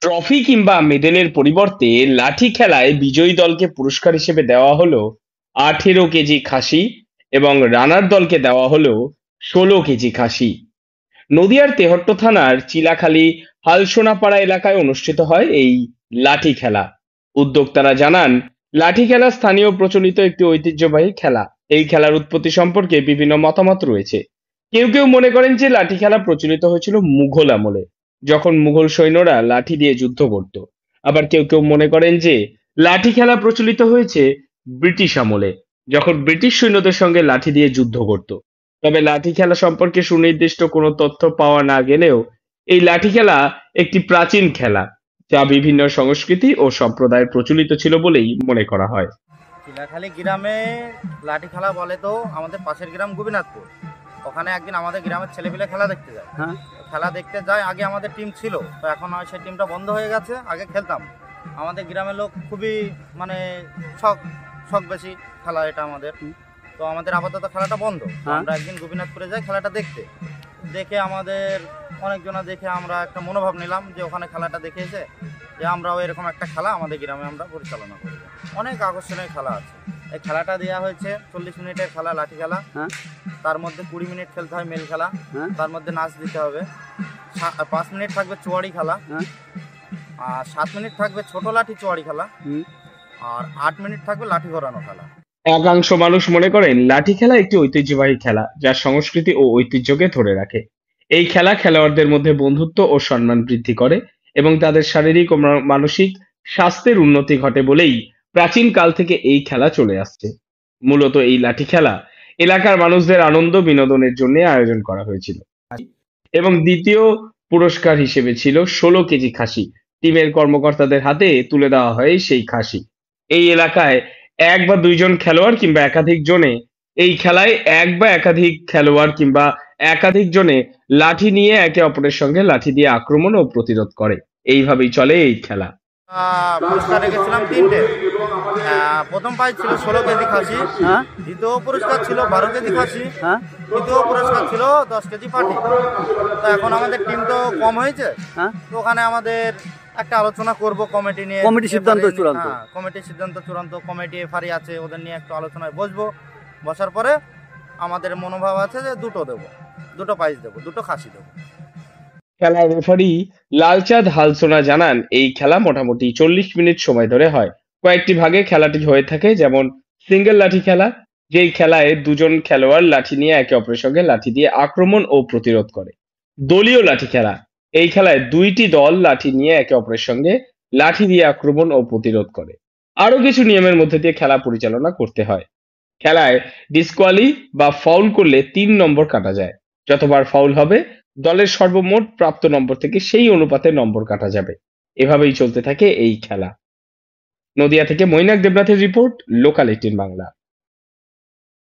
Trophy কিংবা মেডেলের পরিবর্তে লাঠি খেলায় বিজয়ী দলকে পুরস্কার হিসেবে দেওয়া হলো 18 কেজি খাসি এবং রানার দলকে দেওয়া হলো 16 কেজি খাসি। নদিয়ার তেহট্ট থানার চিলাখালী হালসোনাপাড়া এলাকায় অনুষ্ঠিত হয় এই লাঠি খেলা। উদ্যোক্তারা জানান, লাঠি খেলা স্থানীয় প্রচলিত একটি ঐতিহ্যবাহী খেলা। এই খেলার উৎপত্তি সম্পর্কে বিভিন্ন মতামত রয়েছে। কেউ কেউ মনে করেন যে লাঠি খেলা প্রচলিত হয়েছিল মুঘল আমলে, যখন মুঘল সৈন্যরা লাঠি দিয়ে যুদ্ধ করত। আবার কেউ কেউ মনে করেন যে লাঠি খেলা প্রচলিত হয়েছে ব্রিটিশ আমলে, যখন ব্রিটিশ সৈন্যদের সঙ্গে লাঠি দিয়ে যুদ্ধ করত। তবে লাঠি খেলা সম্পর্কে সুনির্দিষ্ট কোনো তথ্য পাওয়া না গেলেও এই লাঠি খেলা একটি প্রাচীন খেলা, যা বিভিন্ন সংস্কৃতি ও সম্প্রদায়ের প্রচলিত ছিল বলেই মনে করা হয়। চিলাখালী গ্রামে লাঠি খেলা বলে তো আমাদের পাশের গ্রাম গোপীনাথপুর। ওখানে একদিন আমাদের গ্রামের ছেলেপিলে খেলা দেখতে যায়। খেলা দেখতে যায়, আগে আমাদের টিম ছিল, তো এখন সেই টিমটা বন্ধ হয়ে গেছে। আগে খেলতাম, আমাদের গ্রামের লোক খুবই মানে শখ শখ বেশি খেলা এটা আমাদের। তো আমাদের আপাতত খেলাটা বন্ধ। আমরা একদিন গোপীনাথপুরে যাই খেলাটা দেখতে। দেখে আমাদের অনেকজনা দেখে আমরা একটা মনোভাব নিলাম যে ওখানে খেলাটা দেখে এসে যে আমরাও এরকম একটা খেলা আমাদের গ্রামে আমরা পরিচালনা করি। অনেক আকর্ষণীয় খেলা আছে। এই খেলাটা দেওয়া হয়েছে 40 মিনিটের খেলা, লাঠি খেলা। তার মধ্যে 20 মিনিট খেলতে হয় মেল খেলা, তার মধ্যে নাচ দিতে হবে। 5 মিনিট থাকবে চুয়াড়ি খেলা, আর 7 মিনিট থাকবে ছোট লাঠি চুয়াড়ি খেলা, আর 8 মিনিট থাকবে লাঠি ঘোরানো খেলা। একাংশ মানুষ মনে করেন লাঠি খেলা একটি ঐতিহ্যবাহী খেলা, যা সংস্কৃতি ও ঐতিহ্যকে ধরে রাখে। এই খেলা খেলোয়াড়দের মধ্যে বন্ধুত্ব ও সম্মান বৃদ্ধি করে এবং তাদের শারীরিক ও মানসিক স্বাস্থ্যের উন্নতি ঘটে বলেই প্রাচীন কাল থেকে এই খেলা চলে আসছে। মূলত এই লাঠি খেলা এলাকার মানুষদের আনন্দ বিনোদনের জন্য আয়োজন করা হয়েছিল এবং দ্বিতীয় পুরস্কার হিসেবে ছিল 16 কেজি খাসি। টিমের কর্মকর্তাদের হাতে তুলে দেওয়া হয় সেই খাসি। এই এলাকায় এক বা দুইজন খেলোয়াড় কিংবা একাধিক জনে এই খেলায় এক বা একাধিক খেলোয়াড় কিংবা একাধিক জনে লাঠি নিয়ে একে অপরের সঙ্গে লাঠি দিয়ে আক্রমণ ও প্রতিরোধ করে। এইভাবেই চলে এই খেলা। পুরস্কার রেখেছিলাম 3টে। প্রথম প্রাইজ ছিল 16 কেজি খাসি, দ্বিতীয় পুরস্কার ছিল 12 কেজি খাসি, তৃতীয় পুরস্কার ছিল 10 কেজি পাটি। তো এখন আমাদের টিম তো কম হয়েছে, তো ওখানে আমাদের একটা আলোচনা করব কমিটি নিয়ে। কমিটির সিদ্ধান্ত চূড়ান্ত। কমিটি এফআরই আছে, ওদের নিয়ে একটু আলোচনায় বসবো। বসার পরে আমাদের মনোভাব আছে যে দুটো প্রাইজ দেবো, 2টো খাসি দেবো। খেলার রেফারি লালচাঁদ হালসোনা জানান, এই খেলা মোটামুটি 40 মিনিট সময় ধরে হয়। কয়েকটি ভাগে খেলাটি হয়ে থাকে, যেমন সিঙ্গেল লাঠি খেলা, যেই খেলায় দুজন খেলোয়াড় লাঠি নিয়ে একে অপরের সঙ্গে লাঠি দিয়ে আক্রমণ ও প্রতিরোধ করে। দলীয় লাঠি খেলা, এই খেলায় 2টি দল লাঠি নিয়ে একে অপরের সঙ্গে লাঠি দিয়ে আক্রমণ ও প্রতিরোধ করে। আরো কিছু নিয়মের মধ্যে দিয়ে খেলা পরিচালনা করতে হয়। খেলায় ডিসকোয়ালি বা ফাউল করলে 3 নম্বর কাটা যায়। যতবার ফাউল হবে দলের সর্বমোট প্রাপ্ত নম্বর থেকে সেই অনুপাতে নম্বর কাটা যাবে। এভাবেই চলতে থাকে এই খেলা। নদিয়া থেকে মৈনাক দেবনাথের রিপোর্ট, লোকাল 18 বাংলা।